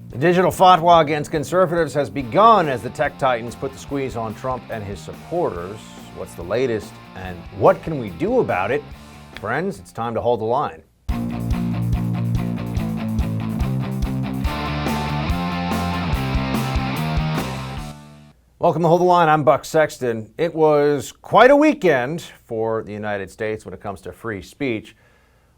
The digital fatwa against conservatives has begun as the tech titans put the squeeze on Trump and his supporters. What's the latest and what can we do about it? Friends, it's time to hold the line. Welcome to Hold the Line. I'm Buck Sexton. It was quite a weekend for the United States when it comes to free speech.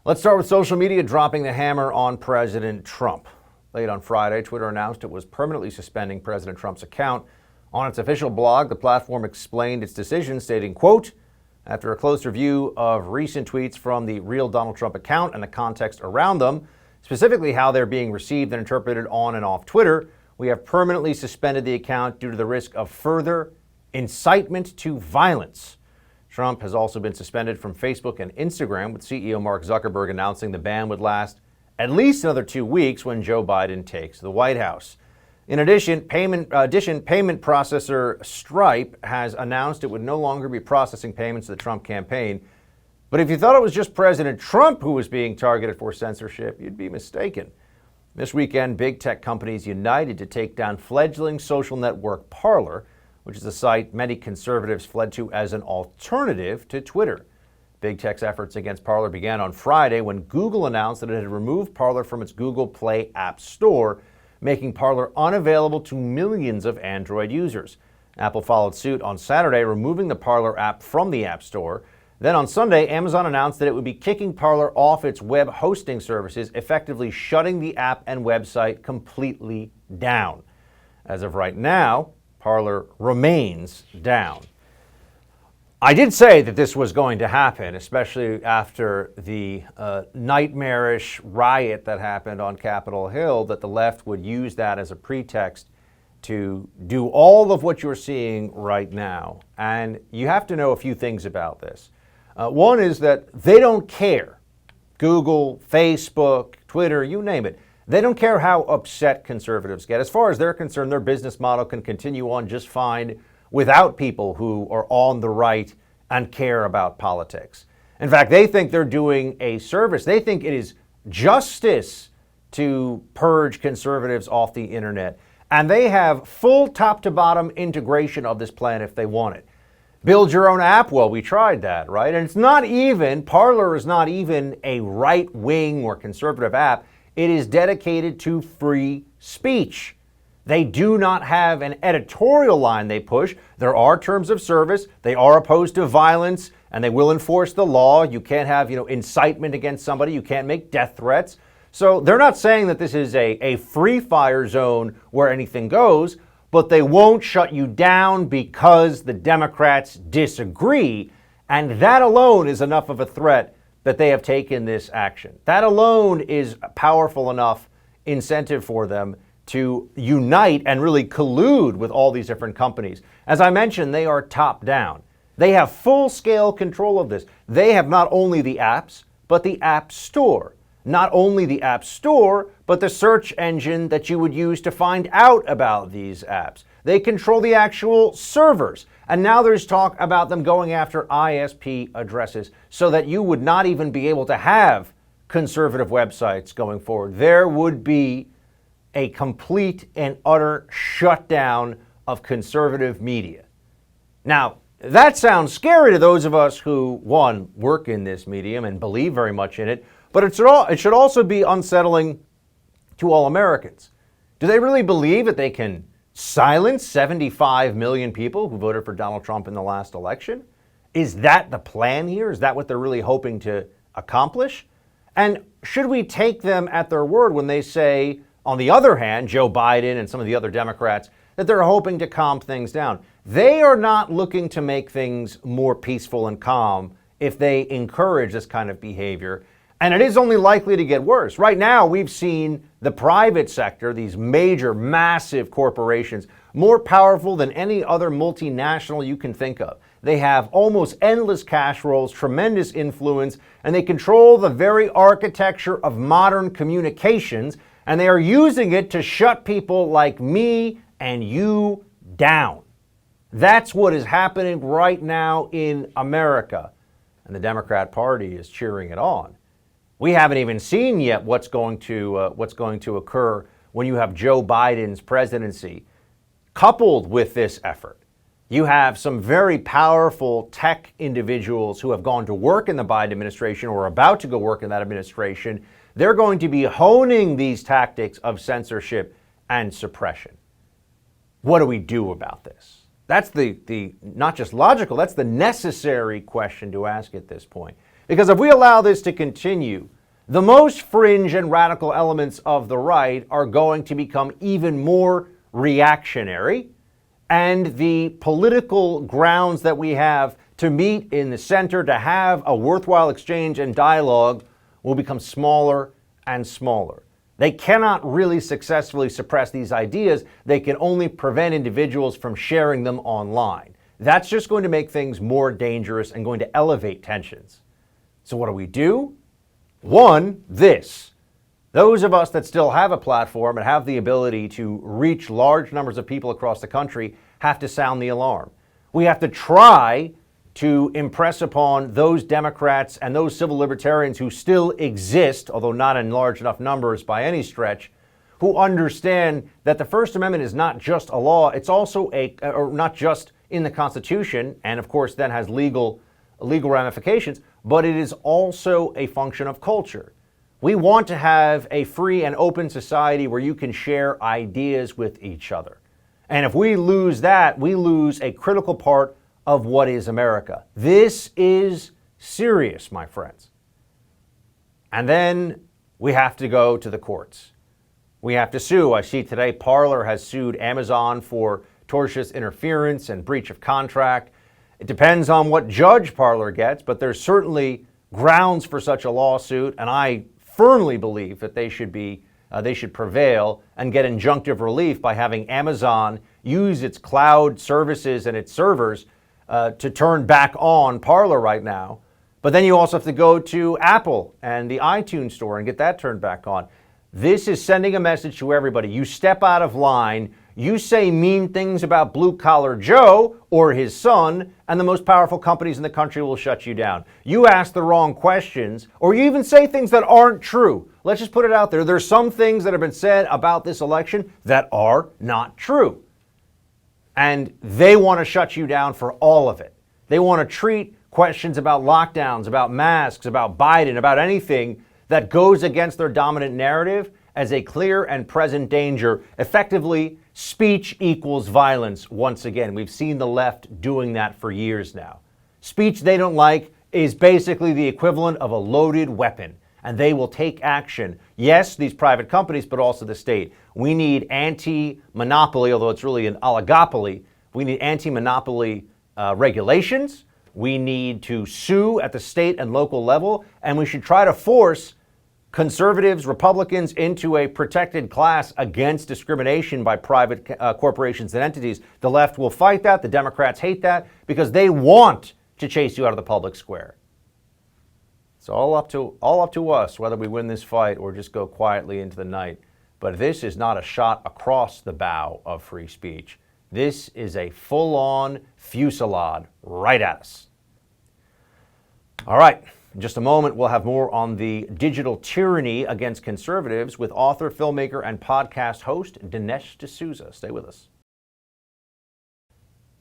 Let's start with social media dropping the hammer on President Trump. Late on Friday, Twitter announced it was permanently suspending President Trump's account. On its official blog, the platform explained its decision, stating, quote, after a close review of recent tweets from the real Donald Trump account and the context around them, specifically how they're being received and interpreted on and off Twitter, we have permanently suspended the account due to the risk of further incitement to violence. Trump has also been suspended from Facebook and Instagram, with CEO Mark Zuckerberg announcing the ban would last at least another 2 weeks when Joe Biden takes the White House. In addition, payment processor Stripe has announced it would no longer be processing payments to the Trump campaign. But if you thought it was just President Trump who was being targeted for censorship, you'd be mistaken. This weekend, big tech companies united to take down fledgling social network Parler, which is a site many conservatives fled to as an alternative to Twitter. Big tech's efforts against Parler began on Friday when Google announced that it had removed Parler from its Google Play App Store, making Parler unavailable to millions of Android users. Apple followed suit on Saturday, removing the Parler app from the App Store. Then on Sunday, Amazon announced that it would be kicking Parler off its web hosting services, effectively shutting the app and website completely down. As of right now, Parler remains down. I did say that this was going to happen, especially after the nightmarish riot that happened on Capitol Hill, that the left would use that as a pretext to do all of what you're seeing right now. And you have to know a few things about this. One is that they don't care. Google, Facebook, Twitter, you name it. They don't care how upset conservatives get. As far as they're concerned, their business model can continue on just fine without people who are on the right and care about politics. In fact, they think they're doing a service. They think it is justice to purge conservatives off the internet. And they have full top to bottom integration of this plan if they want it. Build your own app? Well, we tried that, right? And it's not even, Parler is not even a right-wing or conservative app. It is dedicated to free speech. They do not have an editorial line they push. There are terms of service. They are opposed to violence, and they will enforce the law. You can't have, incitement against somebody. You can't make death threats. So they're not saying that this is a free fire zone where anything goes, but they won't shut you down because the Democrats disagree. And that alone is enough of a threat that they have taken this action. That alone is a powerful enough incentive for them to unite and really collude with all these different companies. As I mentioned, they are top down. They have full-scale control of this. They have not only the apps, but the App Store. Not only the App Store, but the search engine that you would use to find out about these apps. They control the actual servers. And now there's talk about them going after ISP addresses so that you would not even be able to have conservative websites going forward. There would be a complete and utter shutdown of conservative media. Now, that sounds scary to those of us who, one, work in this medium and believe very much in it, but it should also be unsettling to all Americans. Do they really believe that they can silence 75 million people who voted for Donald Trump in the last election? Is that the plan here? Is that what they're really hoping to accomplish? And should we take them at their word when they say, on the other hand, Joe Biden and some of the other Democrats, that they're hoping to calm things down? They are not looking to make things more peaceful and calm if they encourage this kind of behavior. And it is only likely to get worse. Right now, we've seen the private sector, these major, massive corporations, more powerful than any other multinational you can think of. They have almost endless cash rolls, tremendous influence, and they control the very architecture of modern communications, and they are using it to shut people like me and you down. That's what is happening right now in America, and the Democrat Party is cheering it on. We haven't even seen yet what's going to occur when you have Joe Biden's presidency. Coupled with this effort, you have some very powerful tech individuals who have gone to work in the Biden administration or are about to go work in that administration. They're going to be honing these tactics of censorship and suppression. What do we do about this? That's the not just logical, that's the necessary question to ask at this point. Because if we allow this to continue, the most fringe and radical elements of the right are going to become even more reactionary, and the political grounds that we have to meet in the center, to have a worthwhile exchange and dialogue, will become smaller and smaller. They cannot really successfully suppress these ideas. They can only prevent individuals from sharing them online. That's just going to make things more dangerous and going to elevate tensions. So what do we do? One, this. Those of us that still have a platform and have the ability to reach large numbers of people across the country have to sound the alarm. We have to try to impress upon those Democrats and those civil libertarians who still exist, although not in large enough numbers by any stretch, who understand that the First Amendment is not just a law, it's also or not just in the Constitution, and of course then has legal ramifications, but it is also a function of culture. We want to have a free and open society where you can share ideas with each other. And if we lose that, we lose a critical part of what is America. This is serious, my friends. And then we have to go to the courts. We have to sue. I see today Parler has sued Amazon for tortious interference and breach of contract. It depends on what judge Parler gets, but there's certainly grounds for such a lawsuit, and I firmly believe that they should prevail and get injunctive relief by having Amazon use its cloud services and its servers to turn back on Parler right now. But then you also have to go to Apple and the iTunes store and get that turned back on. This is sending a message to everybody. You step out of line, you say mean things about Blue Collar Joe or his son, and the most powerful companies in the country will shut you down. You ask the wrong questions, or you even say things that aren't true. Let's just put it out there. There's some things that have been said about this election that are not true. And they want to shut you down for all of it. They want to treat questions about lockdowns, about masks, about Biden, about anything that goes against their dominant narrative as a clear and present danger. Effectively, speech equals violence once again. We've seen the left doing that for years now. Speech they don't like is basically the equivalent of a loaded weapon, and they will take action. Yes, these private companies, but also the state. We need anti-monopoly, although it's really an oligopoly. We need anti-monopoly regulations. We need to sue at the state and local level, and we should try to force conservatives, Republicans into a protected class against discrimination by private corporations and entities. The left will fight that. The Democrats hate that because they want to chase you out of the public square. It's all up to us whether we win this fight or just go quietly into the night. But this is not a shot across the bow of free speech. This is a full-on fusillade right at us. All right. In just a moment, we'll have more on the digital tyranny against conservatives with author, filmmaker, and podcast host Dinesh D'Souza. Stay with us.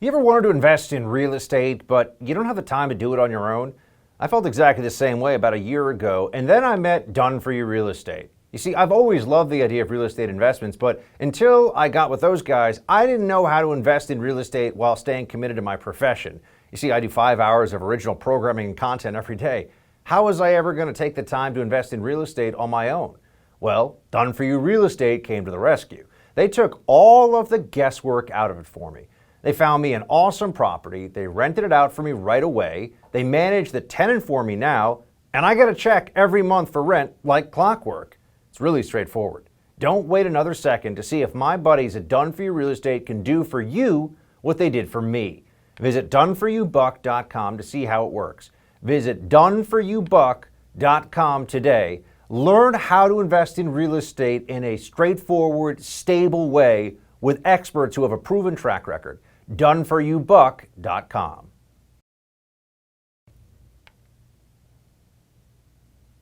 You ever wanted to invest in real estate, but you don't have the time to do it on your own? I felt exactly the same way about a year ago, and then I met Done For You Real Estate. You see, I've always loved the idea of real estate investments, but until I got with those guys, I didn't know how to invest in real estate while staying committed to my profession. You see, I do 5 hours of original programming and content every day. How was I ever going to take the time to invest in real estate on my own? Well, Done For You Real Estate came to the rescue. They took all of the guesswork out of it for me. They found me an awesome property, they rented it out for me right away, they manage the tenant for me now, and I get a check every month for rent like clockwork. It's really straightforward. Don't wait another second to see if my buddies at Done For You Real Estate can do for you what they did for me. Visit doneforyoubuck.com to see how it works. Visit doneforyoubuck.com today. Learn how to invest in real estate in a straightforward, stable way with experts who have a proven track record. doneforyoubuck.com.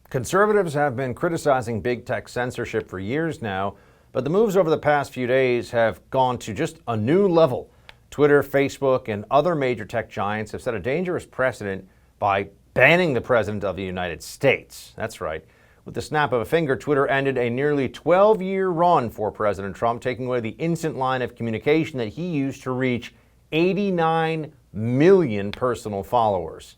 Conservatives have been criticizing big tech censorship for years now, But the moves over the past few days have gone to just a new level. Twitter, Facebook, and other major tech giants have set a dangerous precedent by banning the President of the United States. That's right. With the snap of a finger, Twitter ended a nearly 12-year run for President Trump, taking away the instant line of communication that he used to reach 89 million personal followers.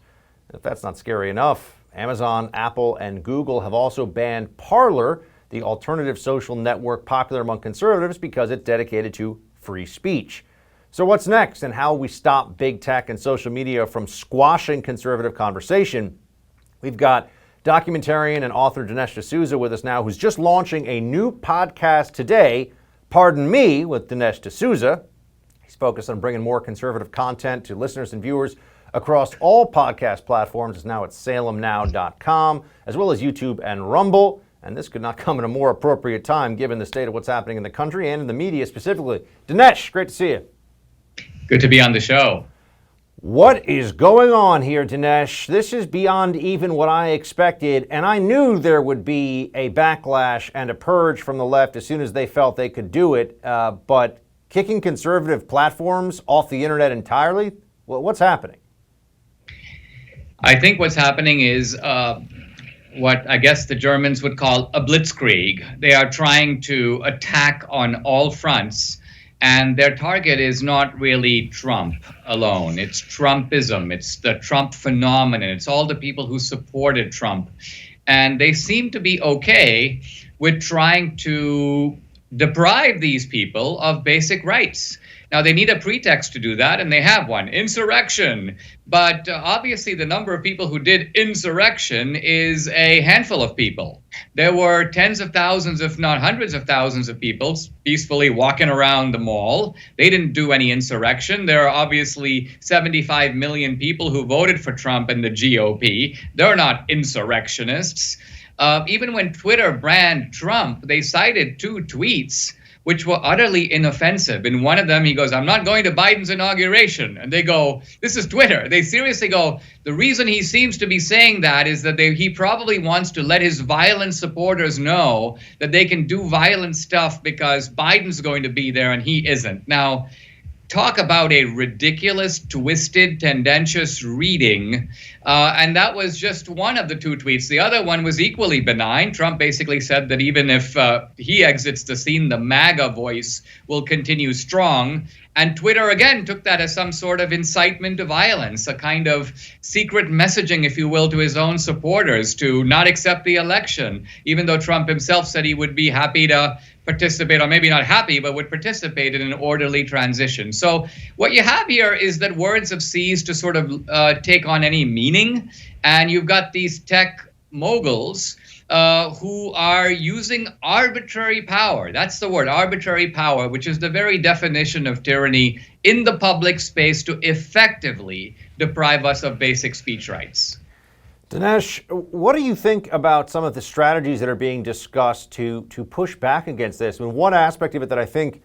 If that's not scary enough, Amazon, Apple, and Google have also banned Parler, the alternative social network popular among conservatives, because it's dedicated to free speech. So what's next, and how we stop big tech and social media from squashing conservative conversation? We've got documentarian and author Dinesh D'Souza with us now, who's just launching a new podcast today, Pardon Me, with Dinesh D'Souza. He's focused on bringing more conservative content to listeners and viewers across all podcast platforms. It's now at salemnow.com, as well as YouTube and Rumble. And this could not come at a more appropriate time, given the state of what's happening in the country and in the media specifically. Dinesh, great to see you. Good to be on the show. What is going on here, Dinesh? This is beyond even what I expected, and I knew there would be a backlash and a purge from the left as soon as they felt they could do it, but kicking conservative platforms off the internet entirely? Well, what's happening? I think what's happening is what I guess the Germans would call a blitzkrieg. They are trying to attack on all fronts, and their target is not really Trump alone. It's Trumpism. It's the Trump phenomenon. It's all the people who supported Trump. And they seem to be okay with trying to deprive these people of basic rights. Now, they need a pretext to do that, and they have one: insurrection. But obviously, the number of people who did insurrection is a handful of people. There were tens of thousands, if not hundreds of thousands of people peacefully walking around the mall. They didn't do any insurrection. There are obviously 75 million people who voted for Trump and the GOP. They're not insurrectionists. Even when Twitter banned Trump, they cited two tweets which were utterly inoffensive. In one of them, he goes, "I'm not going to Biden's inauguration." And they go, this is Twitter. They seriously go, the reason he seems to be saying that is that he probably wants to let his violent supporters know that they can do violent stuff because Biden's going to be there and he isn't. Now, talk about a ridiculous, twisted, tendentious reading. And that was just one of the two tweets. The other one was equally benign. Trump basically said that even if he exits the scene, the MAGA voice will continue strong. And Twitter, again, took that as some sort of incitement to violence, a kind of secret messaging, if you will, to his own supporters to not accept the election, even though Trump himself said he would be happy to participate, or maybe not happy, but would participate in an orderly transition. So what you have here is that words have ceased to sort of take on any meaning. And you've got these tech moguls who are using arbitrary power. That's the word, arbitrary power, which is the very definition of tyranny in the public space to effectively deprive us of basic speech rights. Dinesh, what do you think about some of the strategies that are being discussed to push back against this? I mean, one aspect of it that I think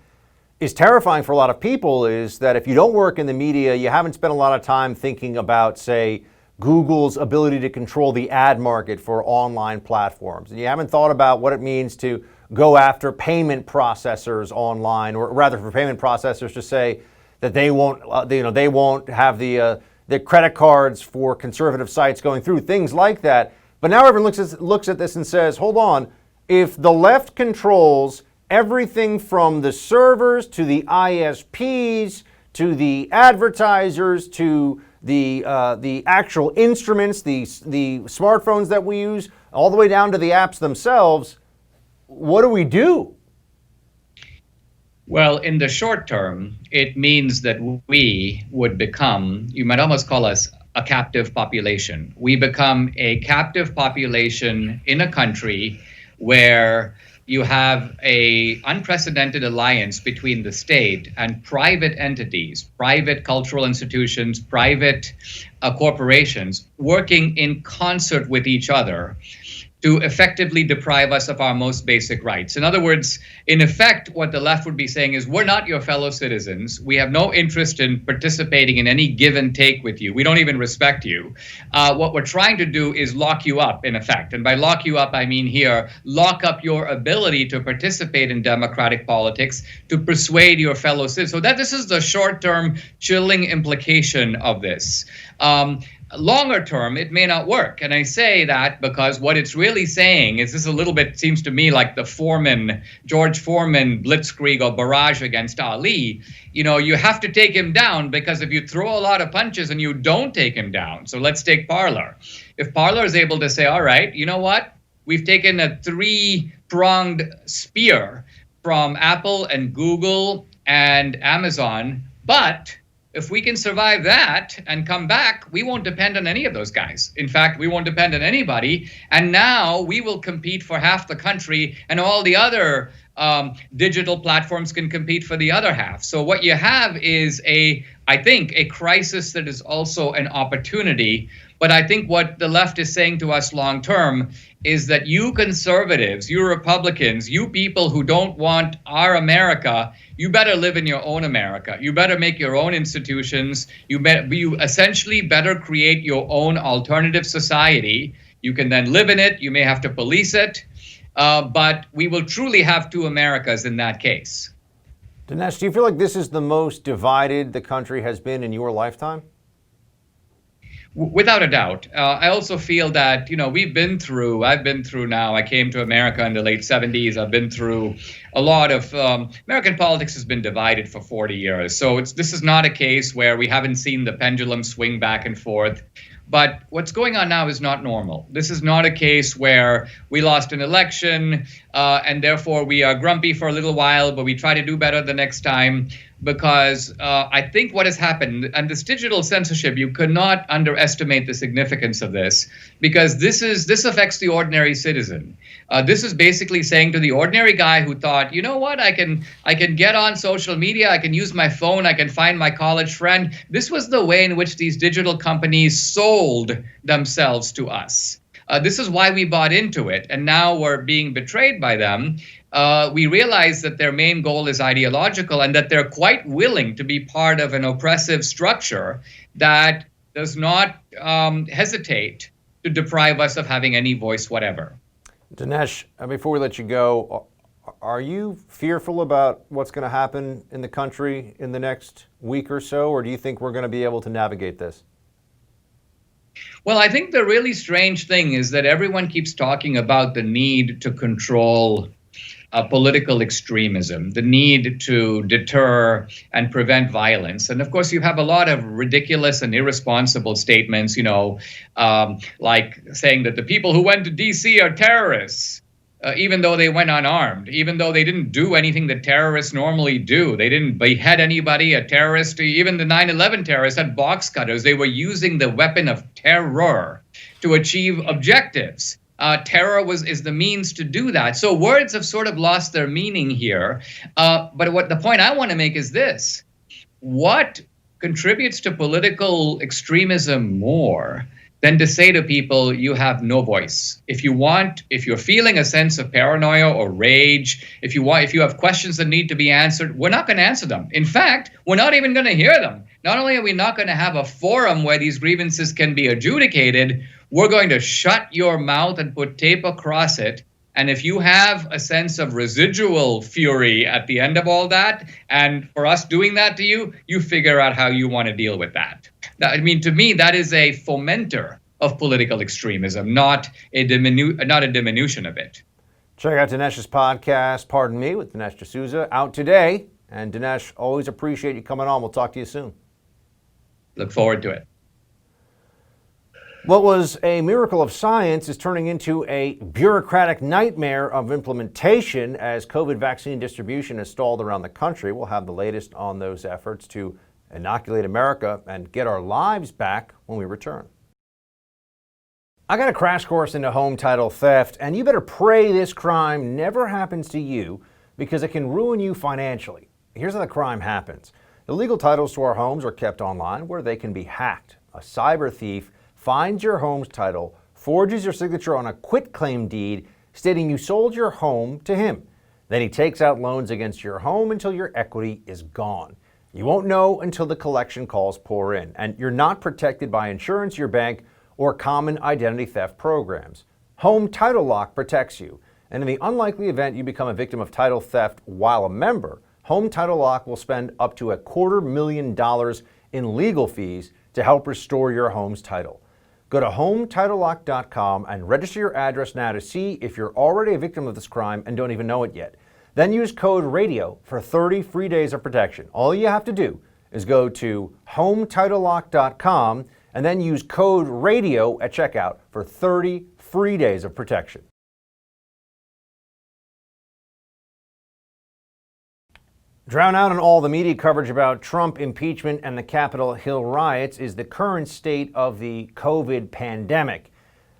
is terrifying for a lot of people is that if you don't work in the media, you haven't spent a lot of time thinking about, say, Google's ability to control the ad market for online platforms. And you haven't thought about what it means to go after payment processors online, or rather for payment processors to say that they won't have the credit cards for conservative sites going through, things like that. But now everyone looks at this and says, hold on, if the left controls everything from the servers to the ISPs to the advertisers to the actual instruments, the smartphones that we use, all the way down to the apps themselves, what do we do? Well, in the short term, it means that we would become, you might almost call us a captive population. We become a captive population in a country where you have an unprecedented alliance between the state and private entities, private cultural institutions, private corporations working in concert with each other to effectively deprive us of our most basic rights. In other words, in effect, what the left would be saying is, we're not your fellow citizens. We have no interest in participating in any give and take with you. We don't even respect you. What we're trying to do is lock you up, in effect. And by lock you up, I mean here, lock up your ability to participate in democratic politics, to persuade your fellow citizens. So that this is the short-term chilling implication of this. Longer term, it may not work. And I say that because what it's really saying is, this a little bit seems to me like the George Foreman blitzkrieg or barrage against Ali. You have to take him down, because if you throw a lot of punches and you don't take him down. So let's take Parler. If Parler is able to say, all right, you know what? We've taken a three-pronged spear from Apple and Google and Amazon, but if we can survive that and come back, we won't depend on any of those guys. In fact, we won't depend on anybody. And now we will compete for half the country, and all the other digital platforms can compete for the other half. So what you have is I think, a crisis that is also an opportunity. But I think what the left is saying to us long term is that you conservatives, you Republicans, you people who don't want our America, you better live in your own America. You better make your own institutions. You essentially better create your own alternative society. You can then live in it. You may have to police it. But we will truly have two Americas in that case. Dinesh, do you feel like this is the most divided the country has been in your lifetime? Without a doubt. I also feel that, I've been through now, I came to America in the late 70s. I've been through a lot of, American politics has been divided for 40 years. So this is not a case where we haven't seen the pendulum swing back and forth. But what's going on now is not normal. This is not a case where we lost an election and therefore we are grumpy for a little while, but we try to do better the next time. Because I think what has happened, and this digital censorship, you cannot underestimate the significance of this, because this affects the ordinary citizen. This is basically saying to the ordinary guy who thought, you know what, I can get on social media, I can use my phone, I can find my college friend. This was the way in which these digital companies sold themselves to us. This is why we bought into it, and now we're being betrayed by them. We realize that their main goal is ideological, and that they're quite willing to be part of an oppressive structure that does not hesitate to deprive us of having any voice whatever. Dinesh, before we let you go, are you fearful about what's going to happen in the country in the next week or so, or do you think we're going to be able to navigate this? Well, I think the really strange thing is that everyone keeps talking about the need to control political extremism, the need to deter and prevent violence. And of course, you have a lot of ridiculous and irresponsible statements, like saying that the people who went to D.C. are terrorists, even though they went unarmed, even though they didn't do anything that terrorists normally do. They didn't behead anybody, a terrorist, even the 9/11 terrorists had box cutters. They were using the weapon of terror to achieve objectives. Terror is the means to do that. So words have sort of lost their meaning here. But what the point I want to make is this. What contributes to political extremism more than to say to people, you have no voice? If you're feeling a sense of paranoia or rage, if you have questions that need to be answered, we're not going to answer them. In fact, we're not even going to hear them. Not only are we not going to have a forum where these grievances can be adjudicated, we're going to shut your mouth and put tape across it. And if you have a sense of residual fury at the end of all that, and for us doing that to you, you figure out how you want to deal with that. To me, that is a fomenter of political extremism, not a diminution of it. Check out Dinesh's podcast, Pardon Me, with Dinesh D'Souza, out today. And Dinesh, always appreciate you coming on. We'll talk to you soon. Look forward to it. What was a miracle of science is turning into a bureaucratic nightmare of implementation as COVID vaccine distribution has stalled around the country. We'll have the latest on those efforts to inoculate America and get our lives back when we return. I got a crash course into home title theft, and you better pray this crime never happens to you because it can ruin you financially. Here's how the crime happens. Illegal titles to our homes are kept online where they can be hacked. A cyber thief finds your home's title, forges your signature on a quitclaim deed stating you sold your home to him. Then he takes out loans against your home until your equity is gone. You won't know until the collection calls pour in, and you're not protected by insurance, your bank, or common identity theft programs. Home Title Lock protects you, and in the unlikely event you become a victim of title theft while a member, Home Title Lock will spend up to $250,000 in legal fees to help restore your home's title. Go to HomeTitleLock.com and register your address now to see if you're already a victim of this crime and don't even know it yet. Then use code RADIO for 30 free days of protection. All you have to do is go to HomeTitleLock.com and then use code RADIO at checkout for 30 free days of protection. Drown out in all the media coverage about Trump impeachment and the Capitol Hill riots is the current state of the COVID pandemic.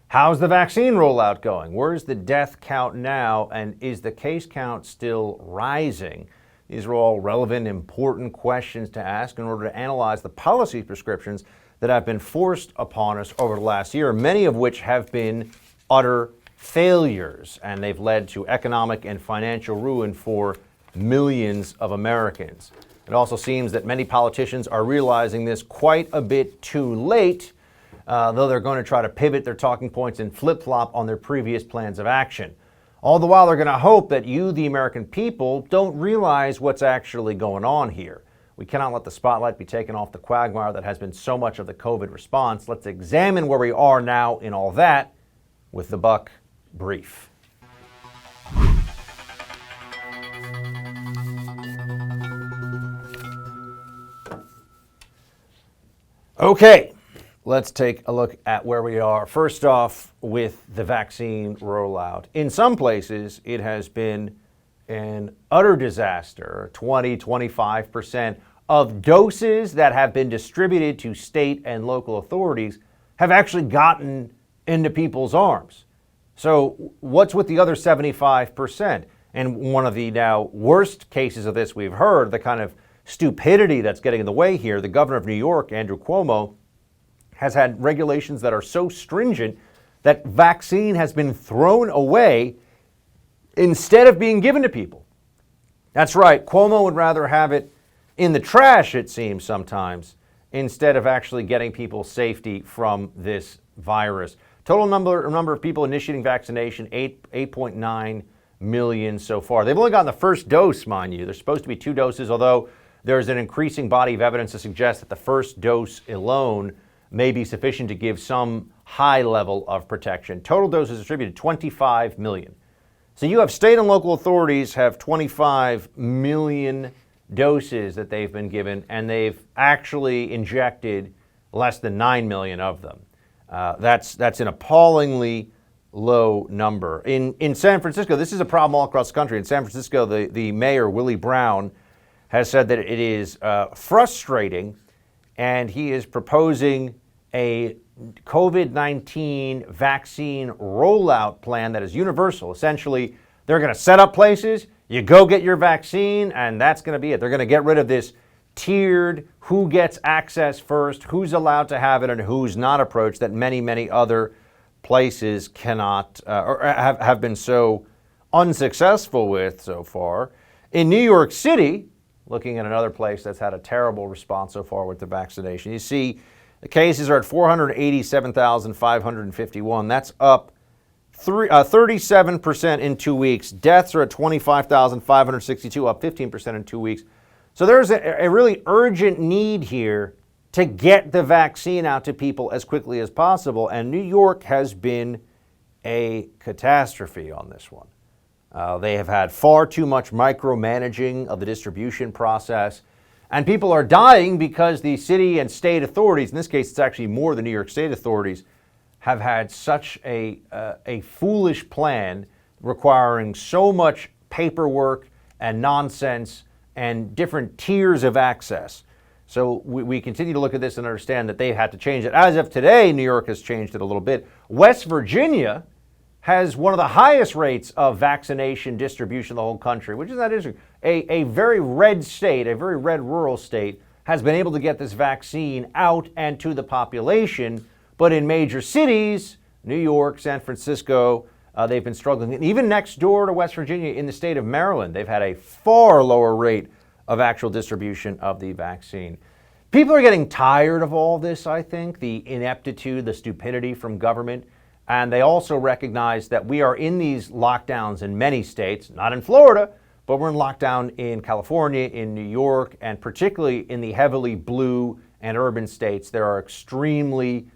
How's the vaccine rollout going? Where's the death count now? And is the case count still rising? These are all relevant, important questions to ask in order to analyze the policy prescriptions that have been forced upon us over the last year, many of which have been utter failures, and they've led to economic and financial ruin for millions of Americans. It also seems that many politicians are realizing this quite a bit too late, though they're going to try to pivot their talking points and flip-flop on their previous plans of action. All the while, they're going to hope that you, the American people, don't realize what's actually going on here. We cannot let the spotlight be taken off the quagmire that has been so much of the COVID response. Let's examine where we are now in all that with the Buck Brief. Okay, let's take a look at where we are. First off, with the vaccine rollout. In some places, it has been an utter disaster. 25% of doses that have been distributed to state and local authorities have actually gotten into people's arms. So what's with the other 75%? And one of the now worst cases of this we've heard, the kind of stupidity that's getting in the way here, the governor of New York, Andrew Cuomo, has had regulations that are so stringent that vaccine has been thrown away instead of being given to people. That's right, Cuomo would rather have it in the trash, it seems sometimes, instead of actually getting people safety from this virus. Total number of people initiating vaccination, 8.9 million so far. They've only gotten the first dose, mind you. There's supposed to be 2 doses, although there's an increasing body of evidence to suggest that the first dose alone may be sufficient to give some high level of protection. Total doses distributed, 25 million. So you have state and local authorities have 25 million doses that they've been given, and they've actually injected less than 9 million of them. That's an appallingly low number. In San Francisco, this is a problem all across the country. In San Francisco, the mayor, Willie Brown, has said that it is frustrating, and he is proposing a COVID-19 vaccine rollout plan that is universal. Essentially, they're going to set up places, you go get your vaccine, and that's going to be it. They're going to get rid of this tiered, who gets access first, who's allowed to have it, and who's not approach that many other places cannot or have been so unsuccessful with so far. In New York City, looking at another place that's had a terrible response so far with the vaccination, you see the cases are at 487,551. That's up 37% in 2 weeks. Deaths are at 25,562, up 15% in 2 weeks. So there's a really urgent need here to get the vaccine out to people as quickly as possible. And New York has been a catastrophe on this one. They have had far too much micromanaging of the distribution process. And people are dying because the city and state authorities, in this case it's actually more the New York State authorities, have had such a foolish plan requiring so much paperwork and nonsense and different tiers of access. So we continue to look at this and understand that they've had to change it. As of today, New York has changed it a little bit. West Virginia has one of the highest rates of vaccination distribution in the whole country, which is not interesting. A very red state, a very red rural state, has been able to get this vaccine out and to the population. But in major cities, New York, San Francisco, they've been struggling. And even next door to West Virginia in the state of Maryland, they've had a far lower rate of actual distribution of the vaccine. People are getting tired of all this, I think, the ineptitude, the stupidity from government. And they also recognize that we are in these lockdowns in many states, not in Florida, but we're in lockdown in California, in New York, and particularly in the heavily blue and urban states. There are extremely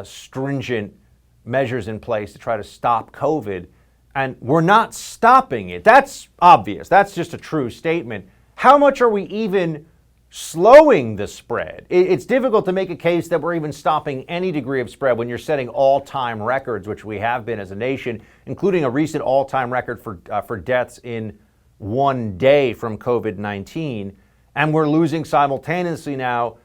stringent measures in place to try to stop COVID, and we're not stopping it. That's obvious. That's just a true statement. How much are we even slowing the spread? It's difficult to make a case that we're even stopping any degree of spread when you're setting all-time records, which we have been as a nation, including a recent all-time record for deaths in one day from COVID-19. And we're losing simultaneously now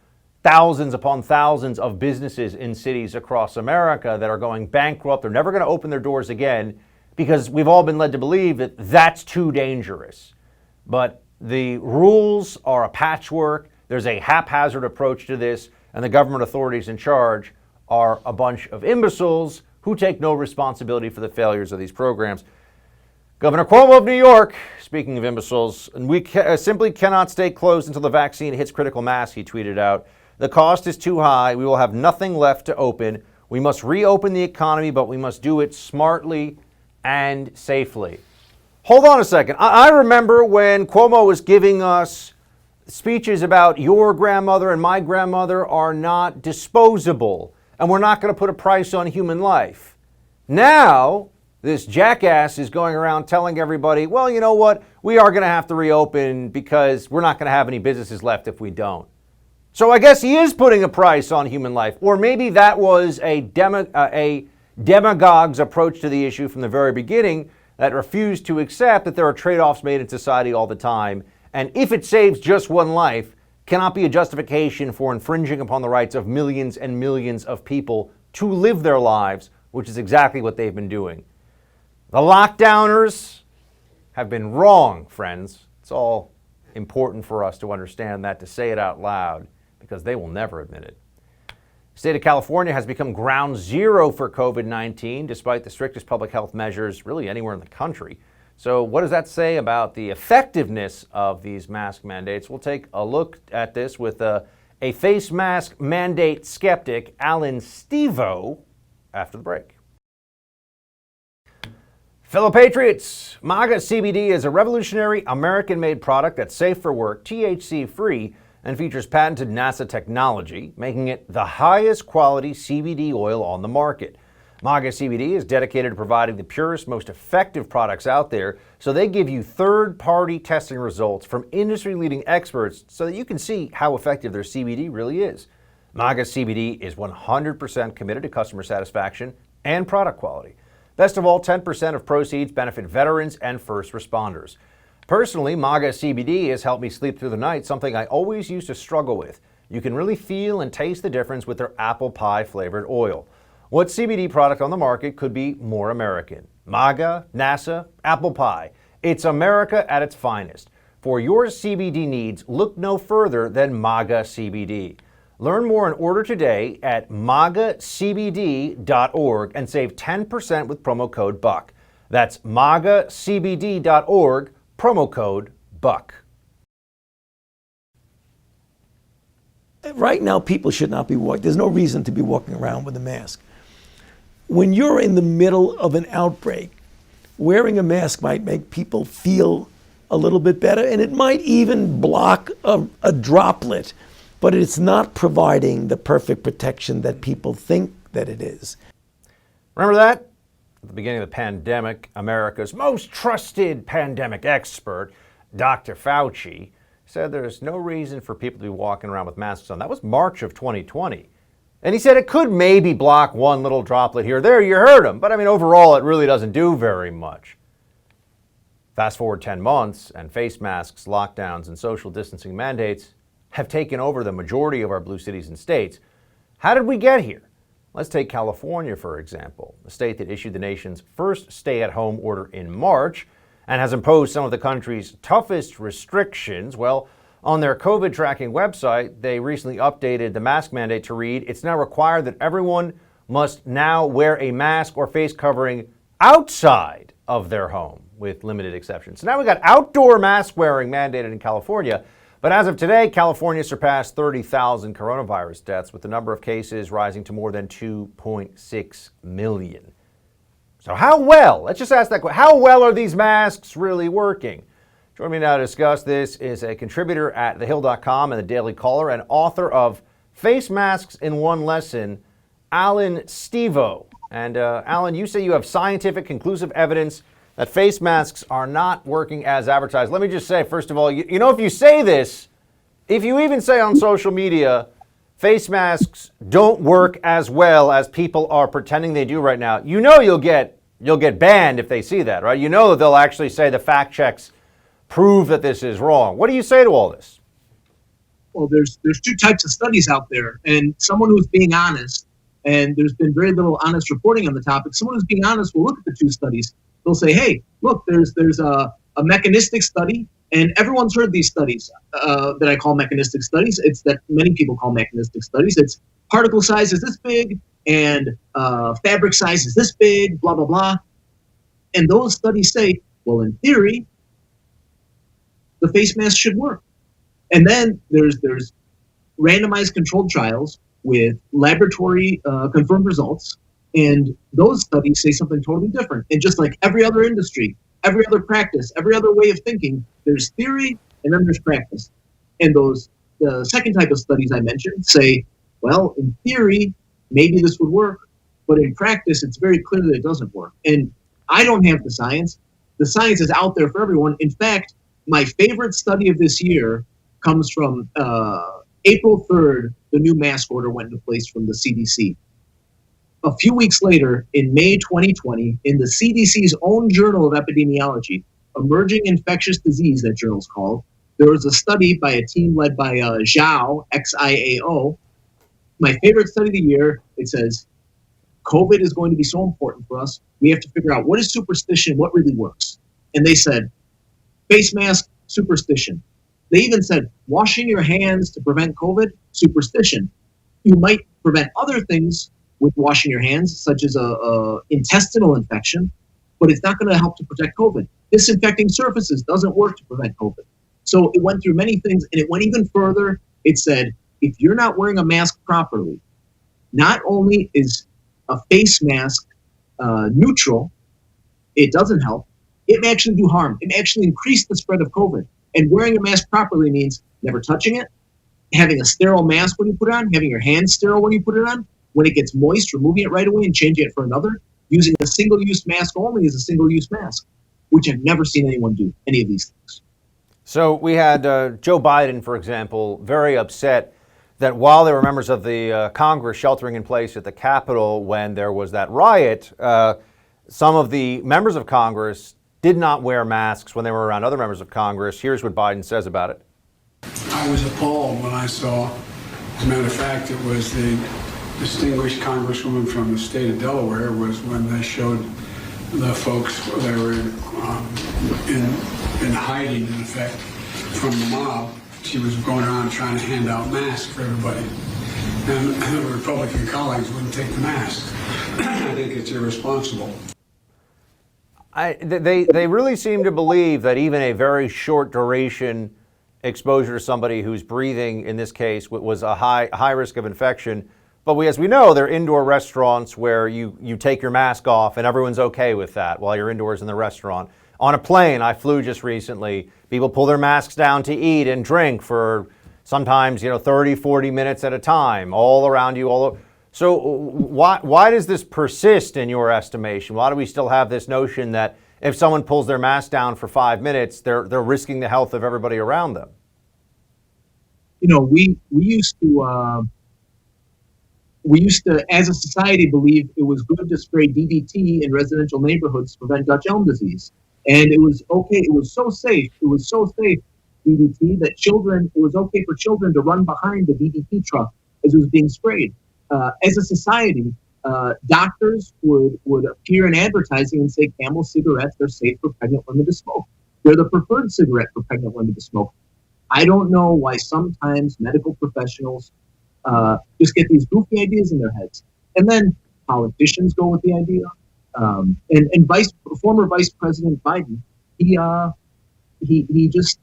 thousands upon thousands of businesses in cities across America that are going bankrupt. They're never going to open their doors again because we've all been led to believe that that's too dangerous. But the rules are a patchwork. There's a haphazard approach to this, and the government authorities in charge are a bunch of imbeciles who take no responsibility for the failures of these programs. Governor Cuomo of New York, speaking of imbeciles, and we simply cannot stay closed until the vaccine hits critical mass, he tweeted out. The cost is too high. We will have nothing left to open. We must reopen the economy, but we must do it smartly and safely. Hold on a second. I remember when Cuomo was giving us speeches about your grandmother and my grandmother are not disposable, and we're not going to put a price on human life. Now, this jackass is going around telling everybody, well, you know what? We are going to have to reopen because we're not going to have any businesses left if we don't. So I guess he is putting a price on human life. Or maybe that was a demagogue's approach to the issue from the very beginning that refused to accept that there are trade-offs made in society all the time. And if it saves just one life, cannot be a justification for infringing upon the rights of millions and millions of people to live their lives, which is exactly what they've been doing. The lockdowners have been wrong, friends. It's all important for us to understand that, to say it out loud, because they will never admit it. The state of California has become ground zero for COVID-19, despite the strictest public health measures really anywhere in the country. So what does that say about the effectiveness of these mask mandates? We'll take a look at this with a face mask mandate skeptic, Allan Stevo, after the break. Fellow patriots, Maga CBD is a revolutionary American-made product that's safe for work, THC-free, and features patented NASA technology, making it the highest quality CBD oil on the market. Maga CBD is dedicated to providing the purest, most effective products out there, so they give you third-party testing results from industry-leading experts so that you can see how effective their CBD really is. Maga CBD is 100% committed to customer satisfaction and product quality. Best of all, 10% of proceeds benefit veterans and first responders. Personally, Maga CBD has helped me sleep through the night, something I always used to struggle with. You can really feel and taste the difference with their apple pie flavored oil. What CBD product on the market could be more American? Maga, NASA, apple pie. It's America at its finest. For your CBD needs, look no further than Maga CBD. Learn more and order today at magacbd.org and save 10% with promo code BUCK. That's magacbd.org, promo code BUCK. Right now, people should not be walking. There's no reason to be walking around with a mask. When you're in the middle of an outbreak, wearing a mask might make people feel a little bit better, and it might even block a droplet, but it's not providing the perfect protection that people think that it is. Remember that? At the beginning of the pandemic, America's most trusted pandemic expert, Dr. Fauci, said there's no reason for people to be walking around with masks on. That was March of 2020. And he said it could maybe block one little droplet here or there. You heard him. But I mean, overall, it really doesn't do very much. Fast forward 10 months, and face masks, lockdowns, and social distancing mandates have taken over the majority of our blue cities and states. How did we get here? Let's take California, for example, the state that issued the nation's first stay-at-home order in March and has imposed some of the country's toughest restrictions. Well, on their COVID tracking website, they recently updated the mask mandate to read, it's now required that everyone must now wear a mask or face covering outside of their home, with limited exceptions. So now we got outdoor mask wearing mandated in California. But as of today, California surpassed 30,000 coronavirus deaths, with the number of cases rising to more than 2.6 million. So let's just ask that question, how well are these masks really working? Joining me now to discuss this is a contributor at thehill.com and the Daily Caller and author of Face Masks in One Lesson, Allan Stevo. And Allan, you say you have scientific conclusive evidence that face masks are not working as advertised. Let me just say, first of all, you know, if you say this, if you even say on social media, face masks don't work as well as people are pretending they do right now, you know you'll get banned if they see that, right? You know that they'll actually say the fact checks prove that this is wrong. What do you say to all this? Well, there's two types of studies out there, and someone who's being honest, and there's been very little honest reporting on the topic. Someone who's being honest will look at the two studies. They'll say, hey, look, there's a mechanistic study, and everyone's heard these studies that I call mechanistic studies. It's that many people call mechanistic studies. It's particle size is this big, and fabric size is this big, blah, blah, blah. And those studies say, well, in theory, the face mask should work. And then there's randomized controlled trials with laboratory confirmed results. And those studies say something totally different. And just like every other industry, every other practice, every other way of thinking, there's theory and then there's practice. And the second type of studies I mentioned say, well, in theory, maybe this would work, but in practice, it's very clear that it doesn't work. And I don't have the science. The science is out there for everyone. In fact, my favorite study of this year comes from April 3rd, the new mask order went into place from the CDC. A few weeks later, in May 2020, in the CDC's own Journal of Epidemiology, Emerging Infectious Disease, that journal's called, there was a study by a team led by Zhao, Xiao. My favorite study of the year, it says, COVID is going to be so important for us, we have to figure out what is superstition, what really works. And they said, face mask, superstition. They even said, washing your hands to prevent COVID, superstition. You might prevent other things with washing your hands, such as a intestinal infection, but it's not going to help to protect COVID. Disinfecting surfaces doesn't work to prevent COVID. So it went through many things, and it went even further. It said, if you're not wearing a mask properly, not only is a face mask neutral, it doesn't help, it may actually do harm. It may actually increase the spread of COVID. And wearing a mask properly means never touching it, having a sterile mask when you put it on, having your hands sterile when you put it on. When it gets moist, removing it right away and changing it for another. Using a single-use mask only as a single-use mask, which I've never seen anyone do any of these things. So we had Joe Biden, for example, very upset that while there were members of the Congress sheltering in place at the Capitol when there was that riot, some of the members of Congress did not wear masks when they were around other members of Congress. Here's what Biden says about it. I was appalled when I saw, as a matter of fact, it was the distinguished congresswoman from the state of Delaware was when they showed the folks that were in hiding, in effect, from the mob. She was going around trying to hand out masks for everybody. And the Republican colleagues wouldn't take the mask. I think it's irresponsible. They really seem to believe that even a very short duration exposure to somebody who's breathing, in this case, was a high risk of infection. But as we know, they're indoor restaurants where you take your mask off and everyone's okay with that while you're indoors in the restaurant. On a plane, I flew just recently, people pull their masks down to eat and drink for sometimes 30, 40 minutes at a time, all around you. So why does this persist in your estimation? Why do we still have this notion that if someone pulls their mask down for 5 minutes, they're risking the health of everybody around them? We used to, as a society, believe it was good to spray DDT in residential neighborhoods to prevent Dutch elm disease. And it was okay. It was so safe, DDT, that it was okay for children to run behind the DDT truck as it was being sprayed. As a society, doctors would appear in advertising and say Camel cigarettes are safe for pregnant women to smoke. They're the preferred cigarette for pregnant women to smoke. I don't know why sometimes medical professionals just get these goofy ideas in their heads. And then politicians go with the idea. And former Vice President Biden, he just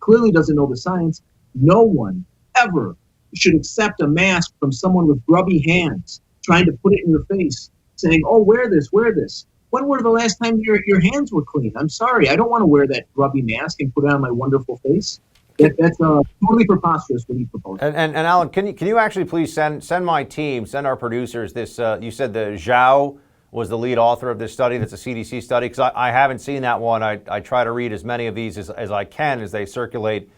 clearly doesn't know the science. No one ever should accept a mask from someone with grubby hands trying to put it in your face, saying, "Oh, wear this, wear this." When were the last time your hands were clean? I'm sorry, I don't want to wear that grubby mask and put it on my wonderful face. That's totally preposterous what he proposed. And Alan, can you actually please send my team, send our producers this? You said the Zhao was the lead author of this study. That's a CDC study, because I haven't seen that one. I try to read as many of these as I can as they circulate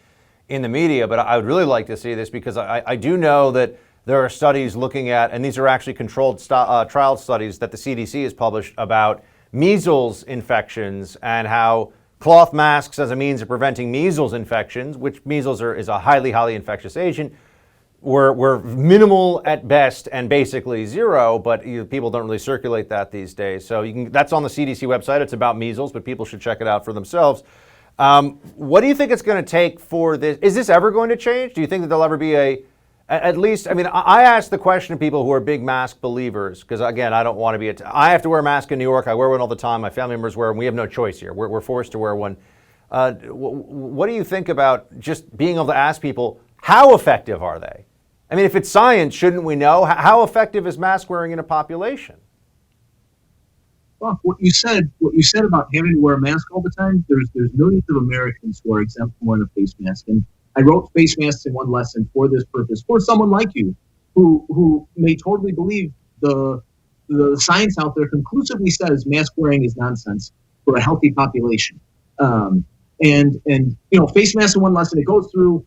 in the media, but I would really like to see this, because I do know that there are studies looking at, and these are actually controlled trial studies that the CDC has published about measles infections and how cloth masks as a means of preventing measles infections, which measles is a highly, highly infectious agent, were minimal at best and basically zero, but people don't really circulate that these days. So that's on the CDC website. It's about measles, but people should check it out for themselves. What do you think it's going to take for this? Is this ever going to change? Do you think that there'll ever be at least, I mean, I ask the question of people who are big mask believers, because again, I don't want to be, I have to wear a mask in New York. I wear one all the time. My family members wear them. We have no choice here. We're forced to wear one. What do you think about just being able to ask people, how effective are they? I mean, if it's science, shouldn't we know? How effective is mask wearing in a population? Well, what you said about having to wear a mask all the time, there's millions of Americans who are exempt from wearing a face mask. And I wrote Face Masks in One Lesson for this purpose, for someone like you who may totally believe the science out there conclusively says mask wearing is nonsense for a healthy population. And Face Masks in One Lesson, it goes through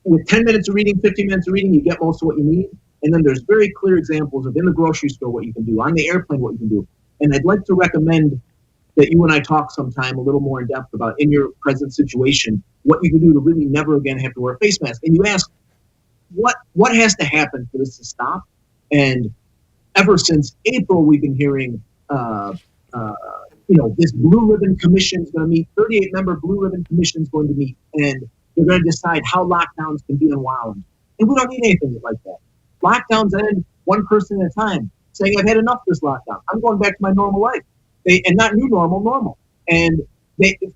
with 10 minutes of reading, 15 minutes of reading, you get most of what you need. And then there's very clear examples of in the grocery store what you can do, on the airplane what you can do. And I'd like to recommend that you and I talk sometime a little more in depth about, in your present situation, what you can do to really never again have to wear a face mask. And you ask, what has to happen for this to stop? And ever since April, we've been hearing, this Blue Ribbon Commission is going to meet, 38-member Blue Ribbon Commission is going to meet, and they're going to decide how lockdowns can be unwound. And we don't need anything like that. Lockdowns end one person at a time, saying, I've had enough of this lockdown. I'm going back to my normal life. And not new normal. And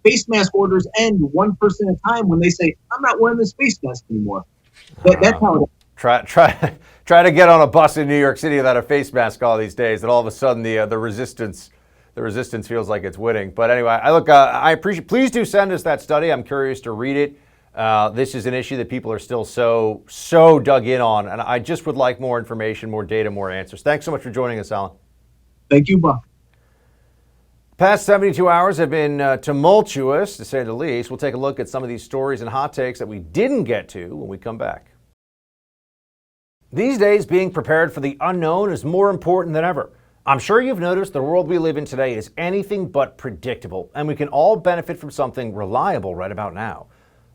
face mask orders end one person at a time when they say, I'm not wearing this face mask anymore. That's how it is. Try to get on a bus in New York City without a face mask all these days, and all of a sudden the resistance feels like it's winning. But anyway, I appreciate. Please do send us that study. I'm curious to read it. This is an issue that people are still so dug in on, and I just would like more information, more data, more answers. Thanks so much for joining us, Alan. Thank you, Buck. Past 72 hours have been tumultuous, to say the least. We'll take a look at some of these stories and hot takes that we didn't get to when we come back. These days, being prepared for the unknown is more important than ever. I'm sure you've noticed the world we live in today is anything but predictable, and we can all benefit from something reliable right about now.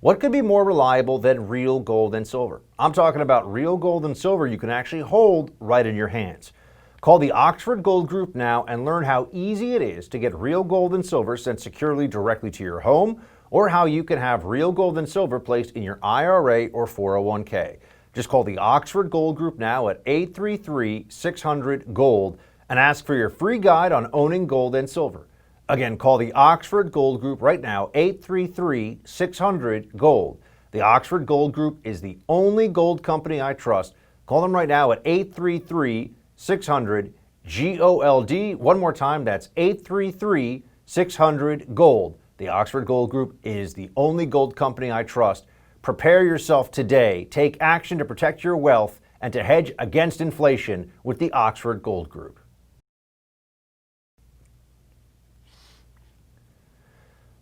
What could be more reliable than real gold and silver? I'm talking about real gold and silver you can actually hold right in your hands. Call the Oxford Gold Group now and learn how easy it is to get real gold and silver sent securely directly to your home, or how you can have real gold and silver placed in your IRA or 401k. Just call the Oxford Gold Group now at 833-600-GOLD and ask for your free guide on owning gold and silver. Again, call the Oxford Gold Group right now, 833-600-GOLD. The Oxford Gold Group is the only gold company I trust. Call them right now at 833-600-GOLD. One more time, that's 833-600-GOLD. The Oxford Gold Group is the only gold company I trust. Prepare yourself today. Take action to protect your wealth and to hedge against inflation with the Oxford Gold Group.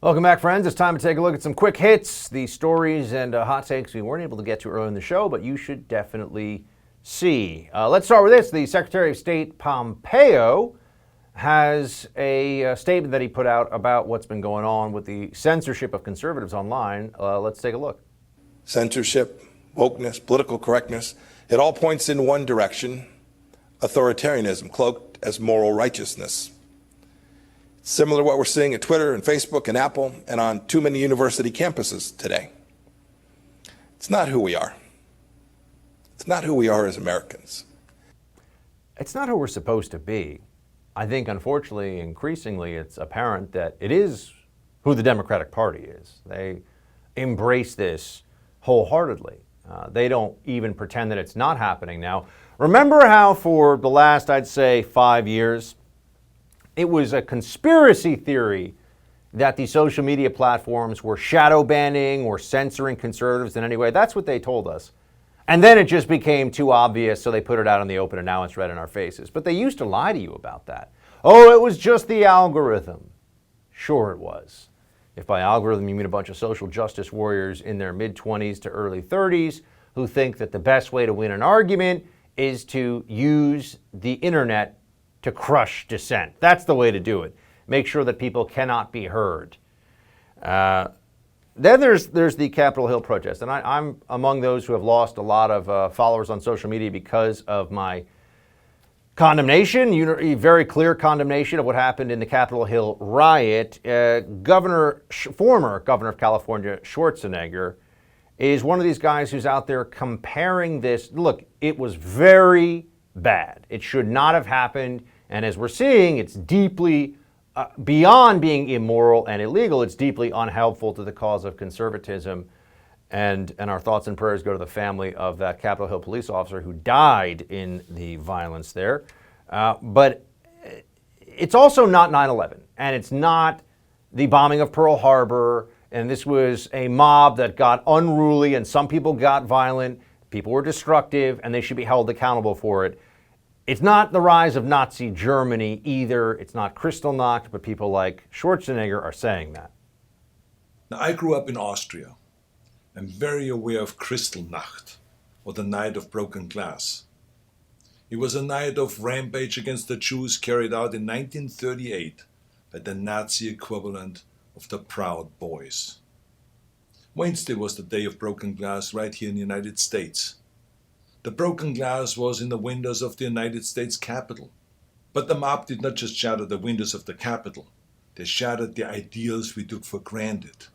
Welcome back, friends. It's time to take a look at some quick hits, the stories and hot takes we weren't able to get to earlier in the show, but you should definitely see. Let's start with this. The Secretary of State Pompeo has a statement that he put out about what's been going on with the censorship of conservatives online. Let's take a look. Censorship, wokeness, political correctness, it all points in one direction: authoritarianism cloaked as moral righteousness. Similar to what we're seeing at Twitter and Facebook and Apple and on too many university campuses today. It's not who we are. It's not who we are as Americans. it's not who we're supposed to be. I think, unfortunately, increasingly, it's apparent that it is who the Democratic Party is. They embrace this wholeheartedly. They don't even pretend that it's not happening now. Remember how for the last, I'd say, 5 years, it was a conspiracy theory that the social media platforms were shadow banning or censoring conservatives in any way? That's what they told us. And then it just became too obvious, so they put it out in the open, and now it's right in our faces. But they used to lie to you about that. Oh, it was just the algorithm. Sure it was. If by algorithm you mean a bunch of social justice warriors in their mid-20s to early 30s who think that the best way to win an argument is to use the internet to crush dissent. That's the way to do it. Make sure that people cannot be heard. Then there's the Capitol Hill protest, and I'm among those who have lost a lot of followers on social media because of my condemnation, a very clear condemnation of what happened in the Capitol Hill riot. Former Governor of California, Schwarzenegger, is one of these guys who's out there comparing this. Look, it was very bad. It should not have happened, and as we're seeing, it's deeply beyond being immoral and illegal, it's deeply unhelpful to the cause of conservatism. And our thoughts and prayers go to the family of that Capitol Hill police officer who died in the violence there. But it's also not 9/11, and it's not the bombing of Pearl Harbor. And this was a mob that got unruly, and some people got violent. People were destructive, and they should be held accountable for it. It's not the rise of Nazi Germany either. It's not Kristallnacht, but people like Schwarzenegger are saying that. Now, I grew up in Austria. I'm very aware of Kristallnacht, or the Night of Broken Glass. It was a night of rampage against the Jews carried out in 1938 by the Nazi equivalent of the Proud Boys. Wednesday was the day of broken glass right here in the United States. The broken glass was in the windows of the United States Capitol. But the mob did not just shatter the windows of the Capitol. They shattered the ideals we took for granted.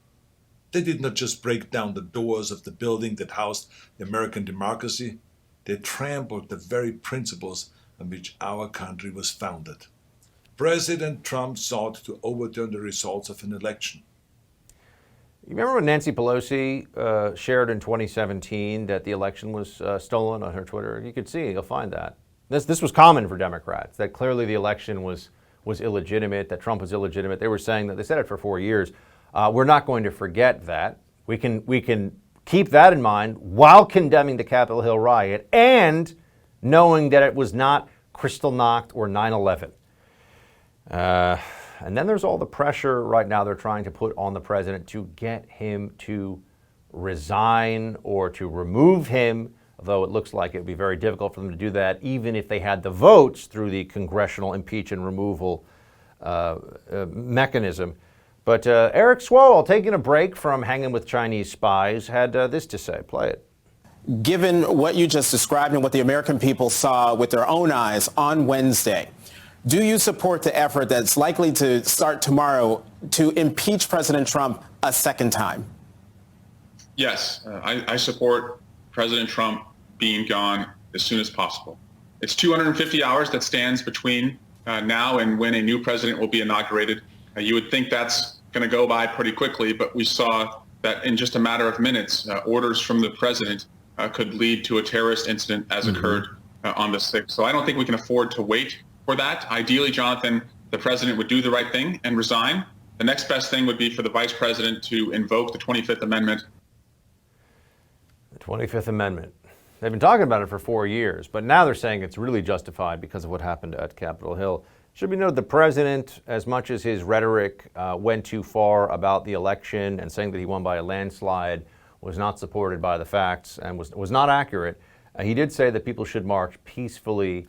They did not just break down the doors of the building that housed the American democracy. They trampled the very principles on which our country was founded. President Trump sought to overturn the results of an election. You remember when Nancy Pelosi shared in 2017 that the election was stolen on her Twitter? You could see, you'll find that. This was common for Democrats, that clearly the election was illegitimate, that Trump was illegitimate. They were saying that, they said it for 4 years. We're not going to forget that. We can keep that in mind while condemning the Capitol Hill riot and knowing that it was not Kristallnacht or 9/11. And then there's all the pressure right now they're trying to put on the president to get him to resign or to remove him, although it looks like it would be very difficult for them to do that, even if they had the votes through the congressional impeach and removal mechanism. But Eric Swalwell, taking a break from hanging with Chinese spies, had this to say. Play it. Given what you just described and what the American people saw with their own eyes on Wednesday, do you support the effort that's likely to start tomorrow to impeach President Trump a second time? Yes, I support President Trump being gone as soon as possible. It's 250 hours that stands between now and when a new president will be inaugurated. You would think that's going to go by pretty quickly, but we saw that in just a matter of minutes, orders from the president could lead to a terrorist incident as occurred on the 6th. So I don't think we can afford to wait for that. Ideally, Jonathan, the president would do the right thing and resign. The next best thing would be for the vice president to invoke the 25th Amendment. The 25th Amendment. They've been talking about it for 4 years, but now they're saying it's really justified because of what happened at Capitol Hill. Should be noted, the president, as much as his rhetoric went too far about the election and saying that he won by a landslide, was not supported by the facts and was not accurate. He did say that people should march peacefully,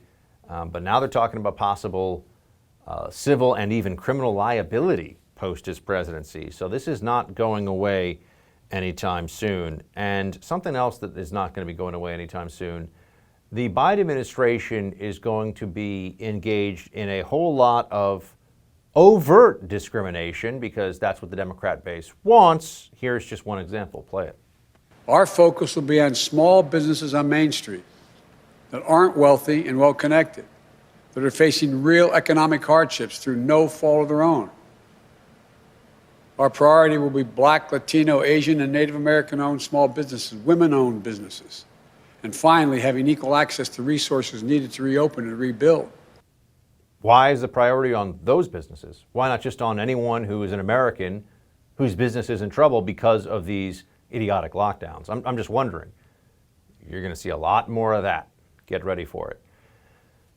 but now they're talking about possible civil and even criminal liability post his presidency. So this is not going away anytime soon. And something else that is not going to be going away anytime soon, the Biden administration is going to be engaged in a whole lot of overt discrimination because that's what the Democrat base wants. Here's just one example. Play it. Our focus will be on small businesses on Main Street that aren't wealthy and well-connected. that are facing real economic hardships through no fault of their own. Our priority will be Black, Latino, Asian, and Native American-owned small businesses, women-owned businesses, and finally, having equal access to resources needed to reopen and rebuild. Why is the priority on those businesses? Why not just on anyone who is an American whose business is in trouble because of these idiotic lockdowns? I'm just wondering. You're going to see a lot more of that. Get ready for it.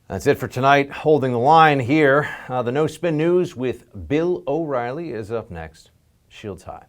That's it for tonight. Holding the line here. The No Spin News with Bill O'Reilly is up next. Shields high.